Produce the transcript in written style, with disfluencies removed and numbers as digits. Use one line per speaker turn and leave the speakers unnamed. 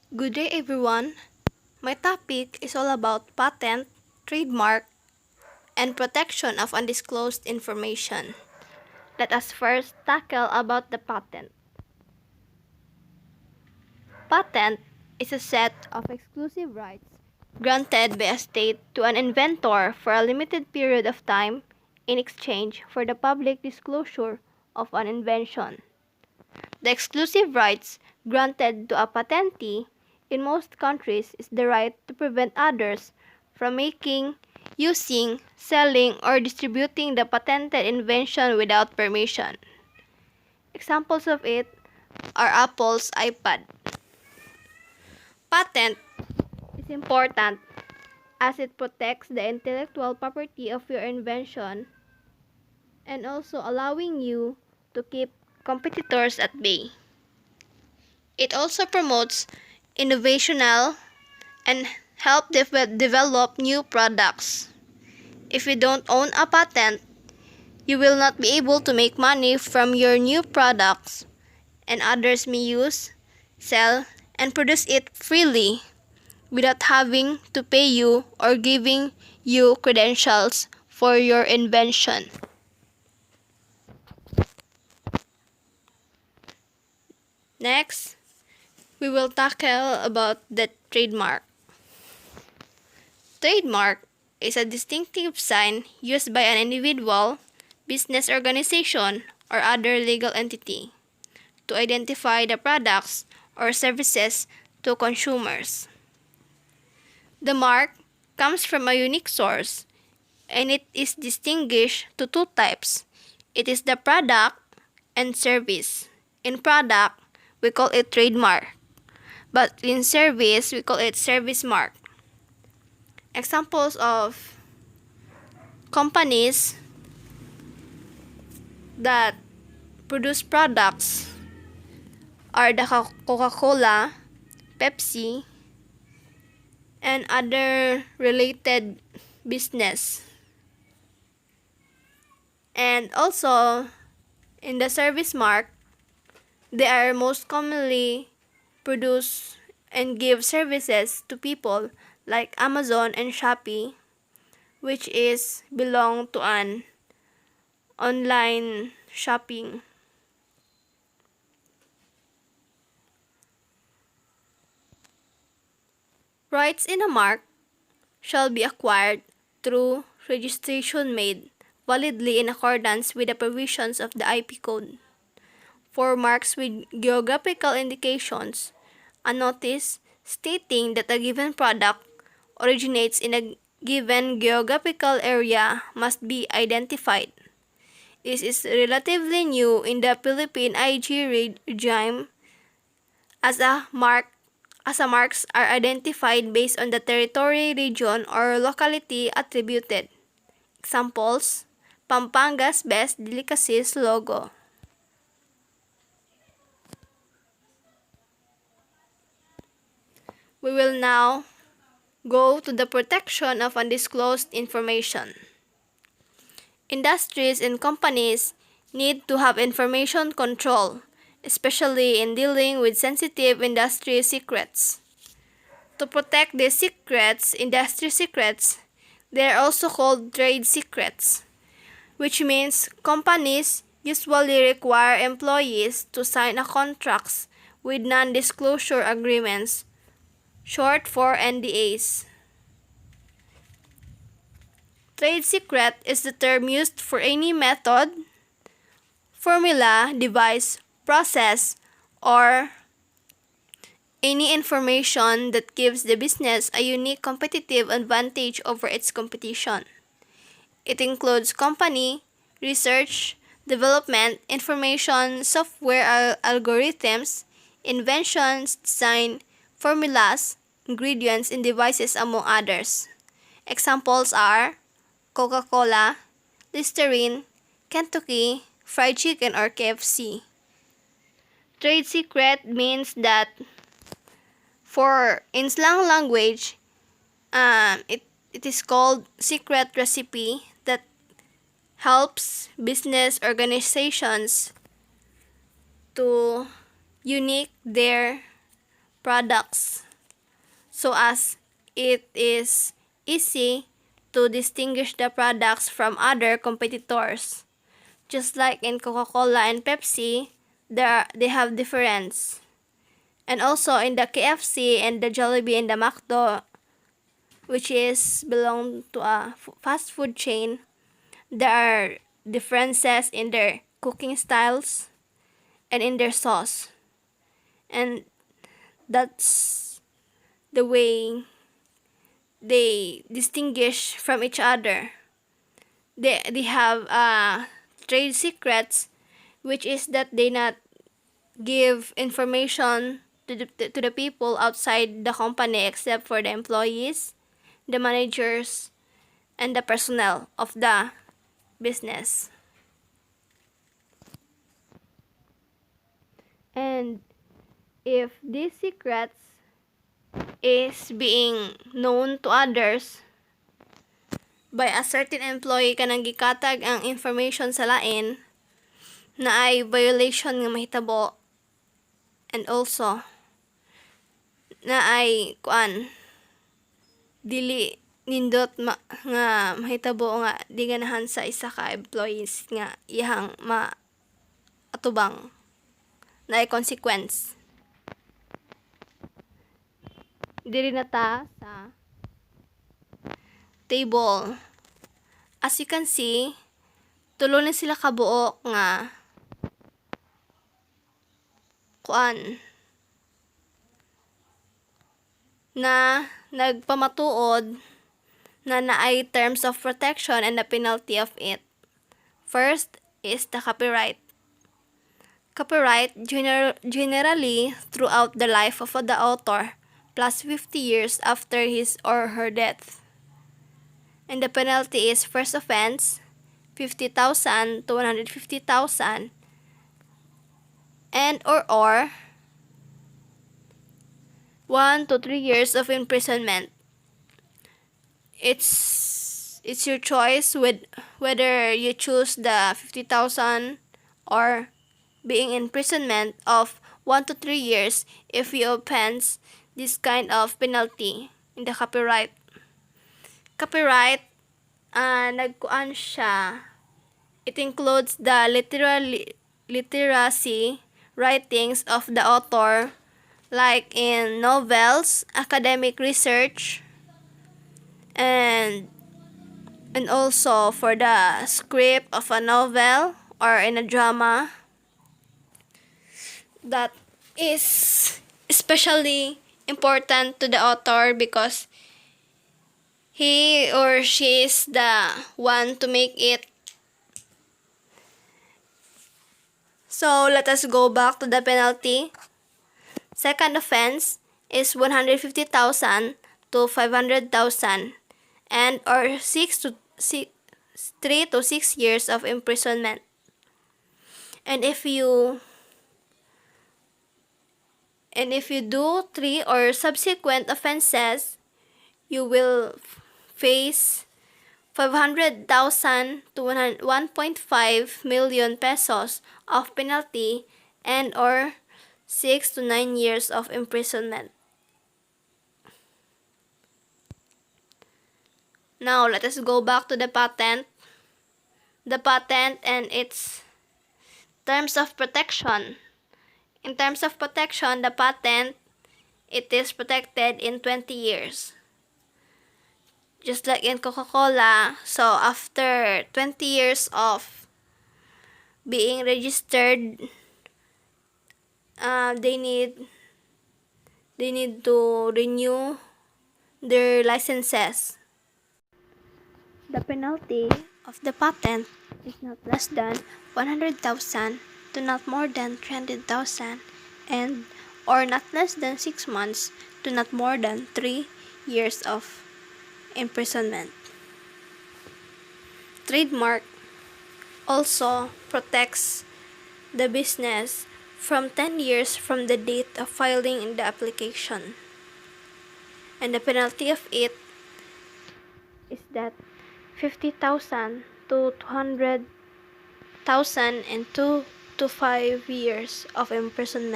Good day everyone. My topic is all about patent, trademark, and protection of undisclosed information. Let us first tackle about the patent. Patent is a set of exclusive rights granted by a state to an inventor for a limited period of time in exchange for the public disclosure of an invention. The exclusive rights granted to a patentee in most countries is the right to prevent others from making, using, selling, or distributing the patented invention without permission. Examples of it are Apple's iPad. Patent is important as it protects the intellectual property of your invention and also allowing you to keep competitors at bay. It also promotes innovational and help develop new products. If you don't own a patent, you will not be able to make money from your new products, and others may use, sell, and produce it freely without having to pay you or giving you credentials for your invention. Next, we will tackle about the trademark. Trademark is a distinctive sign used by an individual, business organization, or other legal entity to identify the products or services to consumers. The mark comes from a unique source and it is distinguished to two types. It is the product and service. In product, we call it trademark, but in service, we call it service mark. Examples of companies that produce products are the Coca-Cola, Pepsi, and other related business. And also, in the service mark, they are most commonly produce and give services to people like Amazon and Shopee, which is belong to an online shopping. Rights in a mark shall be acquired through registration made validly in accordance with the provisions of the IP code. For marks with geographical indications, a notice stating that a given product originates in a given geographical area must be identified. This is relatively new in the Philippine IG regime as marks are identified based on the territory, region, or locality attributed. Examples: Pampanga's Best Delicacies logo. We will now go to the protection of undisclosed information. Industries and companies need to have information control, especially in dealing with sensitive industry secrets. To protect these secrets, industry secrets, they are also called trade secrets, which means companies usually require employees to sign a contracts with non-disclosure agreements, short for NDAs. Trade secret is the term used for any method, formula, device, process, or any information that gives the business a unique competitive advantage over its competition. It includes company, research, development, information, software algorithms, inventions, design, formulas, ingredients, and devices, among others. Examples are Coca-Cola, Listerine, Kentucky, Fried Chicken, or KFC. Trade secret means that in slang language, it is called secret recipe that helps business organizations to unique their products so as it is easy to distinguish the products from other competitors. Just like in Coca-Cola and Pepsi, they have difference. And also in the KFC and the Jollibee and the McDo, which is belong to a fast food chain, there are differences in their cooking styles and in their sauce. And that's the way they distinguish from each other. They have trade secrets, which is that they not give information to the people outside the company except for the employees, the managers, and the personnel of the business. And if these secrets is being known to others by a certain employee kanang gikatag ang information sa lain na ay violation nga mahitabo, and also na ay dili nindot nga mahitabo nga di ganahan sa isa ka employees nga iyang atubang na ay consequence. Diri na ta sa table. As you can see, tulo na sila kabuok nga na nagpamatuod na naay terms of protection and the penalty of it. First is the copyright. Copyright generally throughout the life of the author plus 50 years after his or her death. And the penalty is first offense 50,000 to 150,000 and or 1 to 3 years of imprisonment. It's your choice with whether you choose the 50,000 or being imprisonment of 1 to 3 years if you offense this kind of penalty in the copyright. Copyright, nagkuan siya. It includes the literacy writings of the author, like in novels, academic research, and also for the script of a novel or in a drama. That is especially important to the author because he or she is the one to make it. So let us go back to the penalty. Second offense is 150,000 to 500,000 and or 3 to 6 years of imprisonment. And if you do 3 or subsequent offenses, you will face 500,000 to 1.5 million pesos of penalty and or 6 to 9 years of imprisonment. Now, let us go back to the patent. The patent and its terms of protection. In terms of protection, the patent, it is protected in 20 years. Just like in Coca-Cola, so after 20 years of being registered, they need to renew their licenses. The penalty of the patent is not less than 100,000 to not more than 300,000 and or not less than 6 months to not more than 3 years of imprisonment. Trademark also protects the business from 10 years from the date of filing in the application. And the penalty of it is that 50,000 to 200,000 and 2 to 5 years of imprisonment.